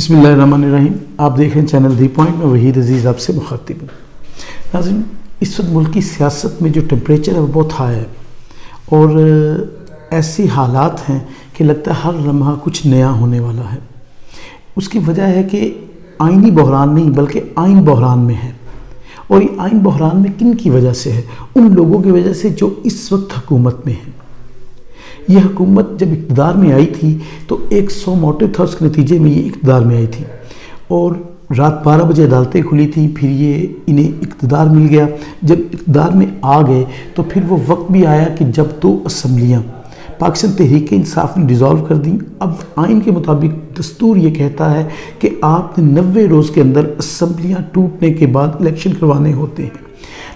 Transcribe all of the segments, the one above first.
بسم اللہ الرحمن الرحیم. آپ دیکھ رہے ہیں چینل دی پوائنٹ میں وحید عزیز آپ سے مخاطب ہوں. ناظرین، اس وقت ملک کی سیاست میں جو ٹیمپریچر ہے وہ بہت ہائی ہے اور ایسی حالات ہیں کہ لگتا ہے ہر لمحہ کچھ نیا ہونے والا ہے. اس کی وجہ ہے کہ آئینی بحران نہیں بلکہ آئین بحران میں ہے. اور یہ آئین بحران میں کن کی وجہ سے ہے؟ ان لوگوں کی وجہ سے جو اس وقت حکومت میں ہیں. یہ حکومت جب اقتدار میں آئی تھی تو ایک 100 موٹو تھا، اس کے نتیجے میں یہ اقتدار میں آئی تھی اور رات 12 بجے عدالتیں کھلی تھیں. پھر یہ انہیں اقتدار مل گیا. جب اقتدار میں آ گئے تو پھر وہ وقت بھی آیا کہ جب 2 اسمبلیاں پاکستان تحریک انصاف نے ڈیزالو کر دیں. اب آئین کے مطابق دستور یہ کہتا ہے کہ آپ نے 90 روز کے اندر اسمبلیاں ٹوٹنے کے بعد الیکشن کروانے ہوتے ہیں.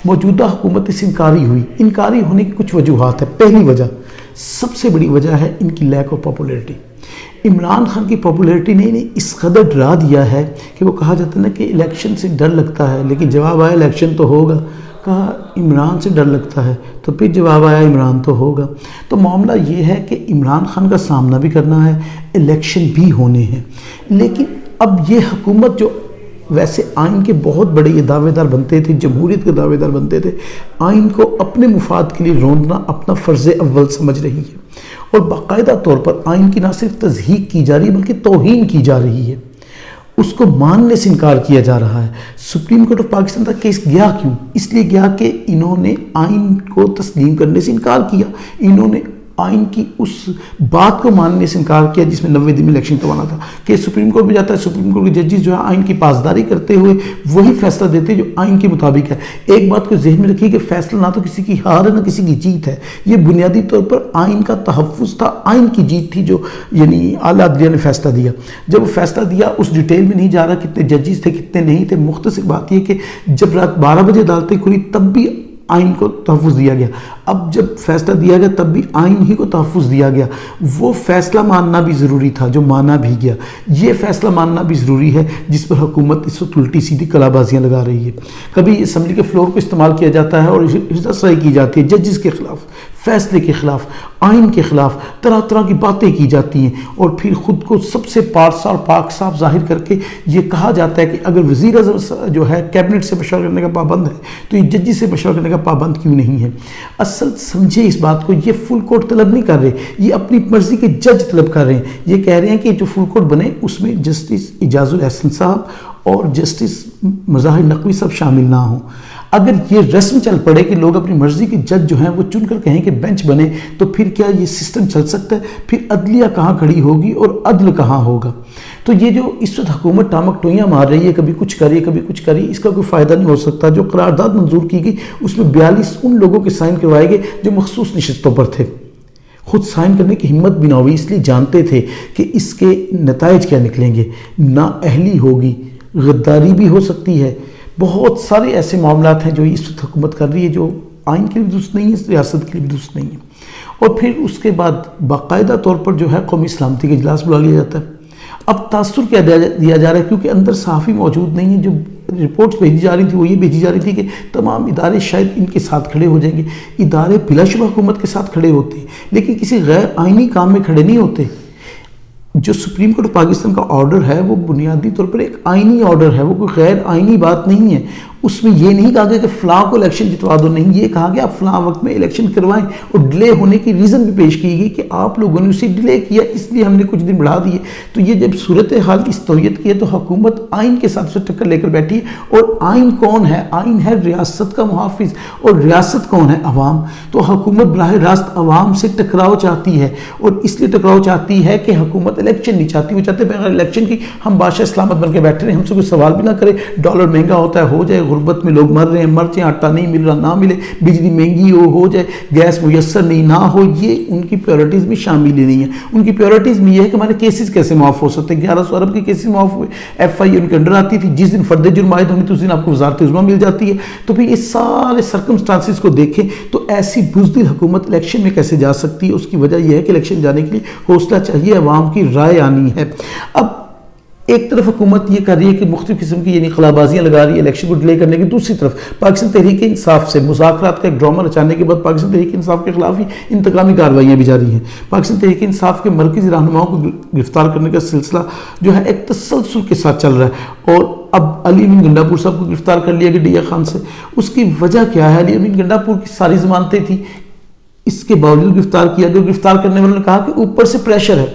موجودہ حکومت اس انکاری ہونے کی کچھ وجوہات ہیں. پہلی وجہ، سب سے بڑی وجہ ہے ان کی lack of popularity. Imran Khan کی پاپولیرٹی نے انہیں اس قدر ڈرا دیا ہے کہ وہ کہا جاتا ہے نا کہ الیکشن سے ڈر لگتا ہے، لیکن جواب آیا الیکشن تو ہوگا. کہا عمران سے ڈر لگتا ہے تو پھر جواب آیا عمران تو ہوگا. تو معاملہ یہ ہے کہ عمران خان کا سامنا بھی کرنا ہے، الیکشن بھی ہونے ہیں. لیکن اب یہ حکومت جو ویسے آئین کے بہت بڑے یہ دعوے دار بنتے تھے، جمہوریت کے دعوے دار بنتے تھے، آئین کو اپنے مفاد کے لیے روندنا اپنا فرض اول سمجھ رہی ہے اور باقاعدہ طور پر آئین کی نہ صرف تضحیک کی جا رہی ہے بلکہ توہین کی جا رہی ہے. اس کو ماننے سے انکار کیا جا رہا ہے. سپریم کورٹ آف پاکستان تک کیس گیا کیوں؟ اس لیے گیا کہ انہوں نے آئین کو تسلیم کرنے سے انکار کیا. انہوں نے آئین کی اس بات کو ماننے سے انکار کیا جس میں 90 دن میں الیکشن کروانا تھا. کہ سپریم کورٹ میں جاتا ہے، سپریم کورٹ کے ججز جو ہے آئین کی پاسداری کرتے ہوئے وہی فیصلہ دیتے ہیں جو آئین کے مطابق ہے. ایک بات کو ذہن میں رکھیے کہ فیصلہ نہ تو کسی کی ہار ہے نہ کسی کی جیت ہے. یہ بنیادی طور پر آئین کا تحفظ تھا، آئین کی جیت تھی جو یعنی اعلیٰ عدلیہ نے فیصلہ دیا. جب وہ فیصلہ دیا اس ڈیٹیل میں نہیں جا رہا کتنے ججز تھے کتنے نہیں تھے. مختصر بات یہ کہ جب رات 12 بجے عدالتیں کھلی تب بھی آئین کو تحفظ دیا گیا. اب جب فیصلہ دیا گیا تب بھی آئین ہی کو تحفظ دیا گیا. وہ فیصلہ ماننا بھی ضروری تھا جو مانا بھی گیا. یہ فیصلہ ماننا بھی ضروری ہے جس پر حکومت اس وقت الٹی سیدھی کلا بازیاں لگا رہی ہے. کبھی اسمبلی کے فلور کو استعمال کیا جاتا ہے اور رضا کی جاتی ہے ججز کے خلاف، فیصلے کے خلاف، آئین کے خلاف طرح طرح کی باتیں کی جاتی ہیں اور پھر خود کو سب سے پارسا اور پاک صاف ظاہر کر کے یہ کہا جاتا ہے کہ اگر وزیر اعظم جو ہے کیبنٹ سے مشورہ کرنے کا پابند ہے تو یہ ججز سے مشورہ کرنے کا پابند کیوں نہیں ہے؟ اصل سمجھے اس بات کو، یہ فل کورٹ طلب نہیں کر رہے، یہ اپنی مرضی کے جج طلب کر رہے ہیں. یہ کہہ رہے ہیں کہ جو فل کورٹ بنے اس میں جسٹس اعجاز الاحسن صاحب اور جسٹس مظاہر نقوی صاحب شامل نہ ہوں. اگر یہ رسم چل پڑے کہ لوگ اپنی مرضی کے جج جو ہیں وہ چن کر کہیں کہ بینچ بنے تو پھر کیا یہ سسٹم چل سکتا ہے؟ پھر عدلیہ کہاں کھڑی ہوگی اور عدل کہاں ہوگا؟ تو یہ جو اس وقت حکومت ٹامک ٹوئیاں مار رہی ہے، کبھی کچھ کری کبھی کچھ کری، اس کا کوئی فائدہ نہیں ہو سکتا. جو قرارداد منظور کی گئی اس میں 42 ان لوگوں کے سائن کروائے گئے جو مخصوص نشستوں پر تھے. خود سائن کرنے کی ہمت بھی نہ ہوئی، اس لیے جانتے تھے کہ اس کے نتائج کیا نکلیں گے. نااہلی ہوگی، غداری بھی ہو سکتی ہے. بہت سارے ایسے معاملات ہیں جو اس وقت حکومت کر رہی ہے جو آئین کے لیے بھی درست نہیں ہے، ریاست کے لیے بھی درست نہیں ہے. اور پھر اس کے بعد باقاعدہ طور پر جو ہے قومی سلامتی کا اجلاس بلا لیا جاتا ہے. اب تاثر کیا دیا جا رہا ہے کیونکہ اندر صحافی موجود نہیں ہیں. جو رپورٹس بھیجی جا رہی تھی وہ یہ بھیجی جا رہی تھی کہ تمام ادارے شاید ان کے ساتھ کھڑے ہو جائیں گے. ادارے بلا شبہ حکومت کے ساتھ کھڑے ہوتے ہیں لیکن کسی غیر آئینی کام میں کھڑے نہیں ہوتے. جو سپریم کورٹ پاکستان کا آرڈر ہے وہ بنیادی طور پر ایک آئینی آرڈر ہے، وہ کوئی غیر آئینی بات نہیں ہے. اس میں یہ نہیں کہا گیا کہ فلاں کو الیکشن جتوا دو، نہیں، یہ کہا گیا آپ فلاں وقت میں الیکشن کروائیں. اور ڈیلے ہونے کی ریزن بھی پیش کی گئی کہ آپ لوگوں نے اسے ڈیلے کیا اس لیے ہم نے کچھ دن بڑھا دیے. تو یہ جب صورتحال کی استویت کی ہے تو حکومت آئین کے ساتھ سے ٹکر لے کر بیٹھی ہے. اور آئین کون ہے؟ آئین ہے ریاست کا محافظ اور ریاست کون ہے؟ عوام. تو حکومت براہ راست عوام سے ٹکراؤ چاہتی ہے اور اس لیے ٹکراؤ چاہتی ہے کہ حکومت الیکشن نہیں چاہتی. وہ چاہتے ہیں بغیر الیکشن کی ہم بادشاہ اسلامت بن کے بیٹھے رہیں، ہم سے کوئی سوال بھی نہ کرے. ڈالر مہنگا ہوتا ہے ہو جائے، غربت میں لوگ مر رہے ہیں مر جائیں، آٹا نہیں مل رہا نہ ملے، بجلی مہنگی ہو جائے، گیس میسر نہیں نہ ہو. یہ ان کی پیورٹیز میں شامل ہی نہیں ہے. ان کی پیورٹیز میں یہ ہے کہ ہمارے کیسز کیسے معاف ہو سکتے ہیں. 1100 ارب کے کیسز معاف ہوئے، ایف آئی ان کے انڈر آتی تھی. جس دن فرد جرم عائد ہونی تو اس دن آپ کو وزارت عظمیٰ مل جاتی ہے. تو پھر یہ سارے سرکمسٹانسز کو دیکھیں تو ایسی بزدل حکومت الیکشن میں کیسے جا سکتی ہے؟ اس کی وجہ یہ ہے کہ الیکشن جانے کے لیے حوصلہ چاہیے، عوام کی رائے آنی ہے. اب ایک طرف حکومت یہ کر رہی ہے کہ مختلف قسم کی یعنی خلابازیاں لگا رہی ہے الیکشن کو ڈیلے کرنے کی، دوسری طرف پاکستان تحریک انصاف سے مذاکرات کا ایک ڈرامہ رچانے کے بعد پاکستان تحریک انصاف کے خلاف ہی انتقامی کارروائیاں بھی جاری ہیں۔ پاکستان تحریک انصاف کے مرکزی رہنماؤں کو گرفتار کرنے کا سلسلہ جو ہے ایک تسلسل کے ساتھ چل رہا ہے، اور اب علی امین گنڈا پور صاحب کو گرفتار کر لیا گیا ڈیا خان سے۔ اس کی وجہ کیا ہے؟ علی امین گنڈا پور کی ساری ضمانتیں تھیں، اس کے باوجود گرفتار کیا گیا۔ گرفتار کرنے والوں نے کہا کہ اوپر سے پریشر ہے۔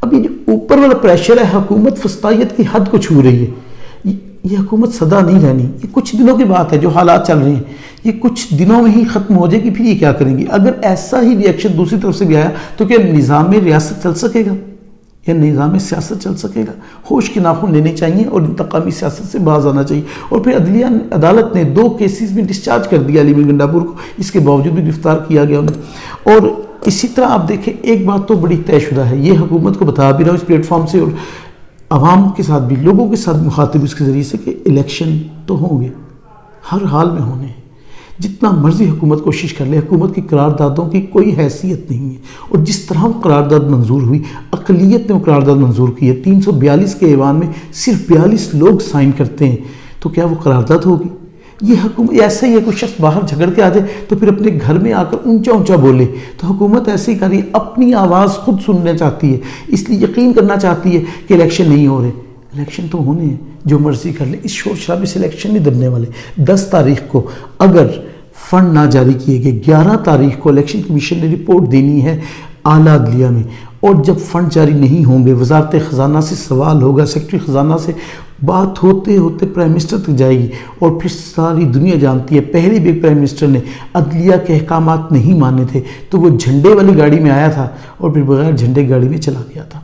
اب یہ جو اوپر والا پریشر ہے، حکومت فسطائیت کی حد کو چھو رہی ہے۔ یہ حکومت سدا نہیں رہنی، یہ کچھ دنوں کی بات ہے جو حالات چل رہے ہیں، یہ کچھ دنوں میں ہی ختم ہو جائے گی، پھر یہ کیا کریں گی؟ اگر ایسا ہی ری ایکشن دوسری طرف سے بھی آیا تو کیا نظام ریاست چل سکے گا یا نظام سیاست چل سکے گا؟ ہوش کے ناخن لینے چاہیے اور انتقامی سیاست سے باز آنا چاہیے۔ اور پھر عدلیہ عدالت نے 2 کیسز میں ڈسچارج کر دیا علی امین گنڈا پور کو، اس کے باوجود بھی گرفتار کیا گیا انہیں۔ اور اسی طرح آپ دیکھیں ایک بات تو بڑی طے شدہ ہے، یہ حکومت کو بتا بھی رہا ہوں اس پلیٹ فارم سے اور عوام کے ساتھ بھی، لوگوں کے ساتھ مخاطب اس کے ذریعے سے، کہ الیکشن تو ہوں گے، ہر حال میں ہونے ہیں۔ جتنا مرضی حکومت کوشش کر لے، حکومت کی قراردادوں کی کوئی حیثیت نہیں ہے، اور جس طرح وہ قرارداد منظور ہوئی، اقلیت نے وہ قرارداد منظور کی ہے، 342 کے ایوان میں صرف 42 لوگ سائن کرتے ہیں، تو کیا وہ قرارداد ہوگی؟ یہ حکومت ایسا ہی ہے، کوئی شخص باہر جھگڑ کے آ جائے تو پھر اپنے گھر میں آ کر اونچا اونچا بولے، تو حکومت ایسے ہی کر رہی ہے، اپنی آواز خود سننا چاہتی ہے، اس لیے یقین کرنا چاہتی ہے کہ الیکشن نہیں ہو رہے۔ الیکشن تو ہونے ہیں، جو مرضی کر لے، اس شور شرابے سے الیکشن نہیں دبنے والے۔ 10 تاریخ کو اگر فنڈ نہ جاری کیے گئے، 11 تاریخ کو الیکشن کمیشن نے رپورٹ دینی ہے اعلیٰ عدلیہ میں، اور جب فنڈ جاری نہیں ہوں گے، وزارت خزانہ سے سوال ہوگا، سیکرٹری خزانہ سے بات ہوتے ہوتے پرائم منسٹر تک جائے گی، اور پھر ساری دنیا جانتی ہے پہلے بھی پرائم منسٹر نے عدلیہ کے احکامات نہیں مانے تھے تو وہ جھنڈے والی گاڑی میں آیا تھا اور پھر بغیر جھنڈے گاڑی میں چلا گیا تھا۔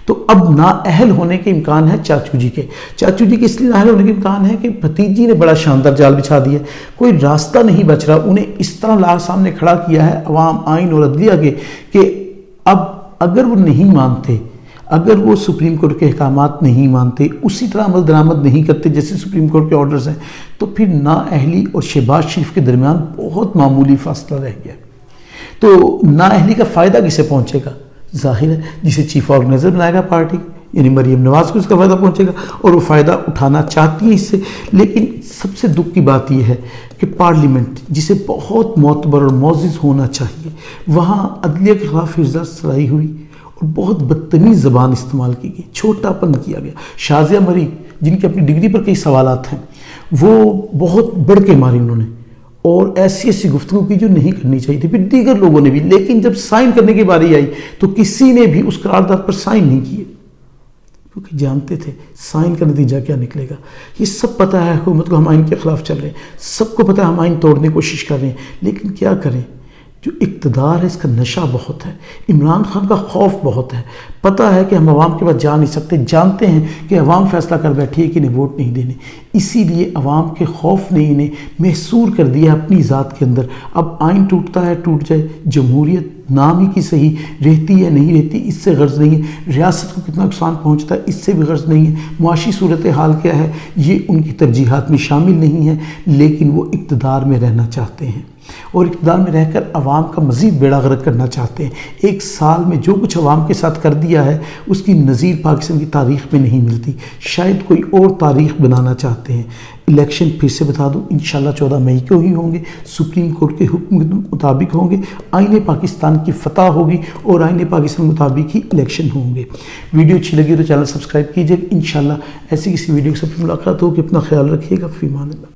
تو اب نااہل ہونے کے امکان ہے چاچو جی کے اس لیے نااہل ہونے کے امکان ہے کہ بھتیجی نے بڑا شاندار جال بچھا دیا، کوئی راستہ نہیں بچ رہا، انہیں اس طرح لاکھ سامنے کھڑا کیا ہے عوام، آئین اور عدلیہ کے، کہ اب اگر وہ نہیں مانتے، اگر وہ سپریم کورٹ کے احکامات نہیں مانتے، اسی طرح عمل درآمد نہیں کرتے جیسے سپریم کورٹ کے آرڈرز ہیں، تو پھر نااہلی اور شہباز شریف کے درمیان بہت معمولی فاصلہ رہ گیا۔ تو نااہلی کا فائدہ کسے پہنچے گا؟ ظاہر ہے جسے چیف آرگنائزر بنائے گا پارٹی، یعنی مریم نواز کو اس کا فائدہ پہنچے گا، اور وہ فائدہ اٹھانا چاہتی ہیں اس سے۔ لیکن سب سے دکھ کی بات یہ ہے کہ پارلیمنٹ جسے بہت معتبر اور معزز ہونا چاہیے، وہاں عدلیہ کے خلاف ارزا سرائی ہوئی اور بہت بدتمیز زبان استعمال کی گئی، چھوٹا پن کیا گیا۔ شازیہ مری جن کی اپنی ڈگری پر کئی سوالات ہیں، وہ بہت بڑھ کے ماری انہوں نے، اور ایسی گفتگو کی جو نہیں کرنی چاہیے تھی، پھر دیگر لوگوں نے بھی، لیکن جب سائن کرنے کی باری آئی تو کسی نے بھی اس قرارداد پر سائن نہیں کیے، کیونکہ جانتے تھے سائن کا نتیجہ کیا نکلے گا۔ یہ سب پتہ ہے حکومت کو، ہم آئین کے خلاف چل رہے ہیں، سب کو پتہ ہے ہم آئین توڑنے کی کوشش کر رہے ہیں، لیکن کیا کریں؟ جو اقتدار ہے اس کا نشہ بہت ہے، عمران خان کا خوف بہت ہے، پتہ ہے کہ ہم عوام کے پاس جا نہیں سکتے، جانتے ہیں کہ عوام فیصلہ کر بیٹھی ہے کہ انہیں ووٹ نہیں دینے، اسی لیے عوام کے خوف نے انہیں محصور کر دیا اپنی ذات کے اندر۔ اب آئین ٹوٹتا ہے ٹوٹ جائے، جمہوریت نام ہی کی صحیح رہتی ہے نہیں رہتی اس سے غرض نہیں ہے، ریاست کو کتنا نقصان پہنچتا ہے اس سے بھی غرض نہیں ہے، معاشی صورتحال کیا ہے یہ ان کی ترجیحات میں شامل نہیں ہے، لیکن وہ اقتدار میں رہنا چاہتے ہیں، اور اقتدار میں رہ کر عوام کا مزید بیڑا غرق کرنا چاہتے ہیں۔ 1 سال میں جو کچھ عوام کے ساتھ کر دیا ہے اس کی نظیر پاکستان کی تاریخ میں نہیں ملتی، شاید کوئی اور تاریخ بنانا چاہتے ہیں۔ الیکشن پھر سے بتا دوں انشاءاللہ 14 مئی کو ہی ہوں گے، سپریم کورٹ کے حکم کے مطابق ہوں گے، آئین پاکستان کی فتح ہوگی اور آئین پاکستان کے مطابق ہی الیکشن ہوں گے۔ ویڈیو اچھی لگی تو چینل سبسکرائب کیجئے، انشاءاللہ ایسی کسی ویڈیو کے ساتھ ملاقات ہوگی، اپنا خیال رکھیے گا، فی امان اللہ۔